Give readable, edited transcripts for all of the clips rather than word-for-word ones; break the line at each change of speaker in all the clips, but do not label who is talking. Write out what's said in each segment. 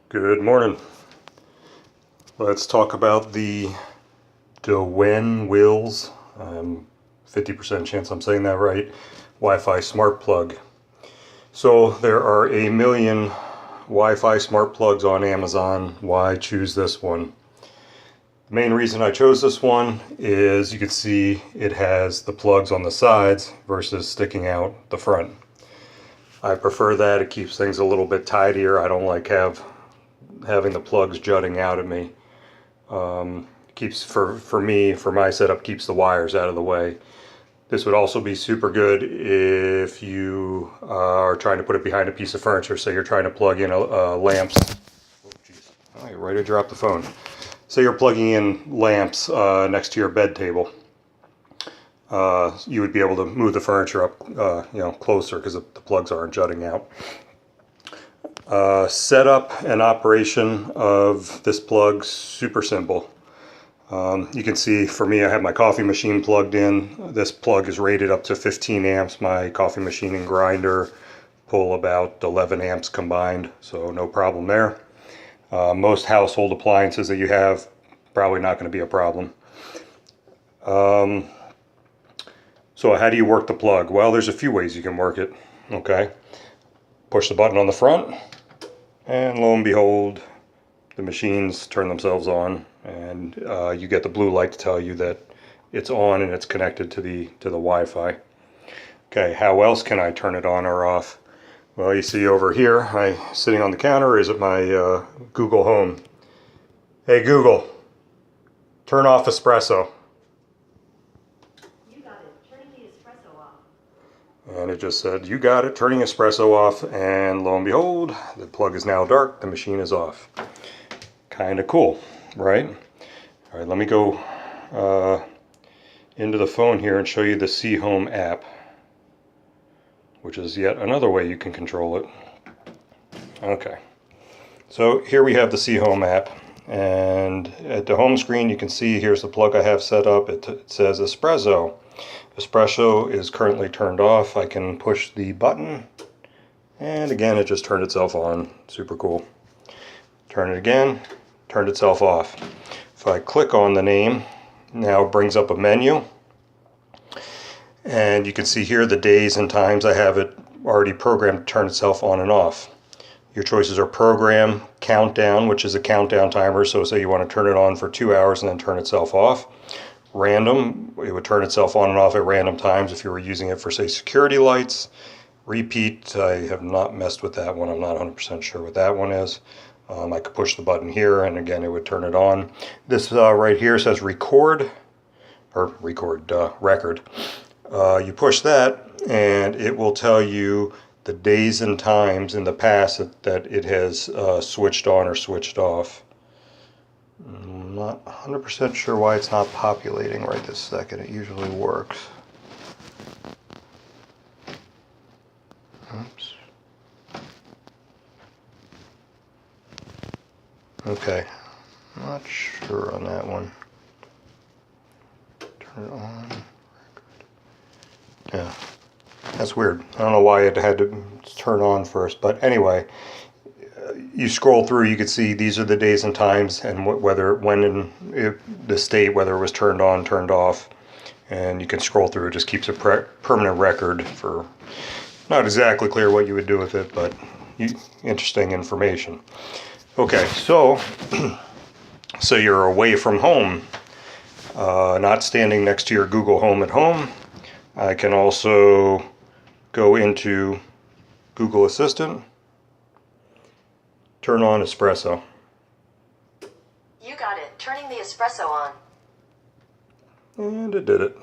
Good morning. Let's talk about the Dewenwils, 50% chance I'm saying that right, Wi-Fi smart plug. So there are a million Wi-Fi smart plugs on Amazon. Why choose this one? The main reason I chose this one is you can see it has the plugs on the sides versus sticking out the front. I prefer that. It keeps things a little bit tidier. I don't like having the plugs jutting out at me. Keeps for me, for my setup, keeps the wires out of the way. This would also be super good if you are trying to put it behind a piece of furniture. Say you're trying to plug in lamps. Oh, geez. Oh, you're ready to drop the phone. Say you're plugging in lamps next to your bed table. You would be able to move the furniture up, closer because the plugs aren't jutting out. Setup and operation of this plug, super simple. You can see for me, I have my coffee machine plugged in. This plug is rated up to 15 amps. My coffee machine and grinder pull about 11 amps combined, so no problem there. Most household appliances that you have, probably not going to be a problem. So how do you work the plug? Well, there's a few ways you can work it. Okay, push the button on the front, and lo and behold, the machines turn themselves on, and you get the blue light to tell you that it's on and it's connected to the Wi-Fi. Okay, how else can I turn it on or off? Well, you see over here, sitting on the counter is at my Google Home. Hey Google, turn off espresso.
You got it, turning the espresso off.
And it just said, you got it, turning espresso off, and lo and behold, the plug is now dark, the machine is off. Kind of cool, right? All right, let me go into the phone here and show you the C Home app, which is yet another way you can control it. Okay, so here we have the C Home app, and at the home screen you can see here's the plug I have set up. It says espresso. Espresso is currently turned off. I can push the button, and again it just turned itself on. Super cool. Turn it again, turned itself off. If I click on the name, now it brings up a menu, and you can see here the days and times. I have it already programmed to turn itself on and off. Your choices are program, countdown, which is a countdown timer, so say you want to turn it on for 2 hours and then turn itself off. Random, it would turn itself on and off at random times if you were using it for, say, security lights. Repeat, I have not messed with that one. I'm not 100% sure what that one is. I could push the button here, and again, it would turn it on. This right here says record, or record. You push that, and it will tell you the days and times in the past that it has switched on or switched off. I'm not 100% sure why it's not populating right this second. It usually works. Oops. Okay, not sure on that one. Turn it on. Yeah, that's weird. I don't know why it had to turn on first, but anyway, you scroll through, you can see these are the days and times, and the state, whether it was turned on, turned off, and you can scroll through. It just keeps a permanent record. For not exactly clear what you would do with it, but interesting information. Okay, so you're away from home, not standing next to your Google Home at home. I can also go into Google Assistant, turn on espresso.
You got it, turning the espresso on.
And it did it.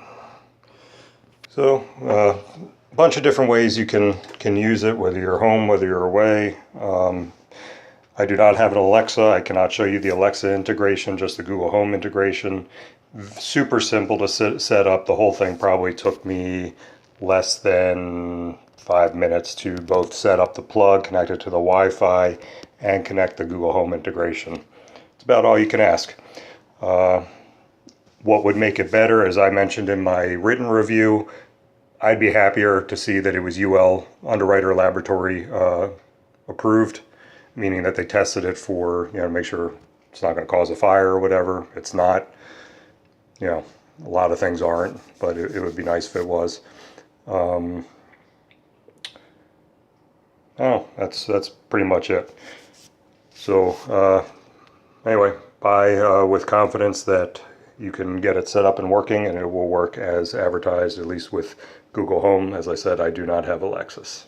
So, a bunch of different ways you can use it, whether you're home, whether you're away. I do not have an Alexa. I cannot show you the Alexa integration, just the Google Home integration. Super simple to set up. The whole thing probably took me less than 5 minutes to both set up the plug, connect it to the Wi-Fi, and connect the Google Home integration. It's about all you can ask. What would make it better, as I mentioned in my written review, I'd be happier to see that it was UL Underwriter Laboratory approved. meaning that they tested it for, you know, make sure it's not going to cause a fire or whatever. It's not. You know, a lot of things aren't, but it would be nice if it was. Oh, that's pretty much it. So anyway, buy with confidence that you can get it set up and working, and it will work as advertised, at least with Google Home. As I said, I do not have Alexis.